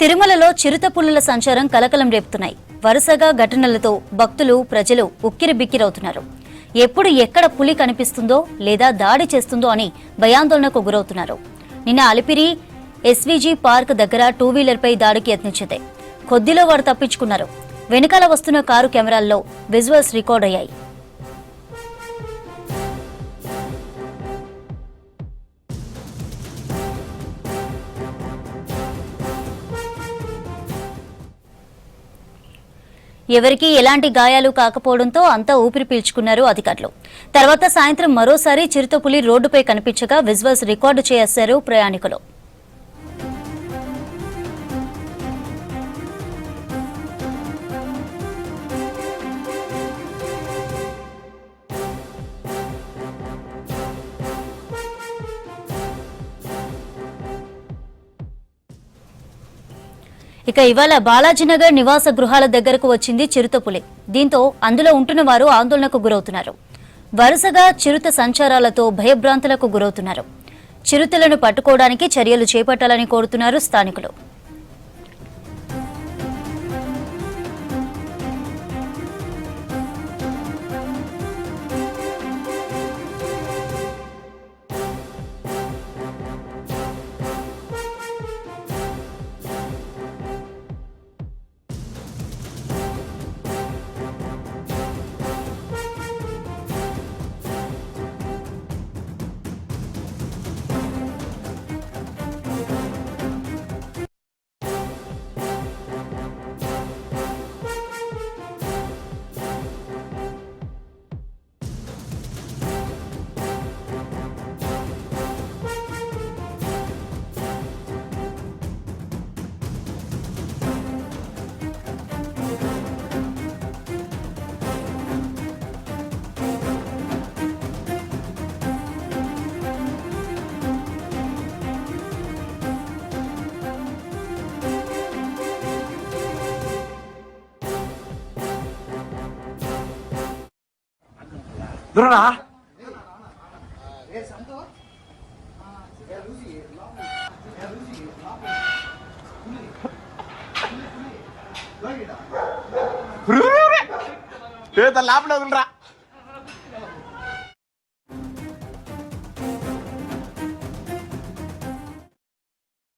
తిరుమలలో చిరుతపులుల సంచారం కలకలం రేపుతున్నాయి. వరుసగా ఘటనలతో భక్తులు, ప్రజలు ఉక్కిరిబిక్కిరవుతున్నారు. ఎప్పుడు ఎక్కడ పులి కనిపిస్తుందో లేదా దాడి చేస్తుందో అని భయాందోళనకు గురవుతున్నారు. నిన్న అలిపిరి ఎస్వీజీ పార్క్ దగ్గర 2 వీలర్పై దాడికి యత్నించింది. కొద్దిలో వారు తప్పించుకున్నారు. వెనకాల వస్తున్న కారు కెమెరాల్లో విజువల్స్ రికార్డ్ అయ్యాయి. ఎవరికీ ఎలాంటి గాయాలు కాకపోవడంతో అంతా ఊపిరి పీల్చుకున్నారు అధికారులు. తర్వాత సాయంత్రం మరోసారి చిరుతపులి రోడ్డుపై కనిపించగా విజువల్స్ రికార్డు చేశారు ప్రయాణికులు. ఇక ఇవాళ బాలాజీనగర్ నివాస గృహాల దగ్గరకు వచ్చింది చిరుతపులి. దీంతో అందులో ఉంటున్న వారు ఆందోళనకు గురవుతున్నారు. వరుసగా చిరుత సంచారాలతో భయభ్రాంతులకు గురవుతున్నారు. చిరుతలను పట్టుకోవడానికి చర్యలు చేపట్టాలని కోరుతున్నారు స్థానికులు. దూరరా లోపల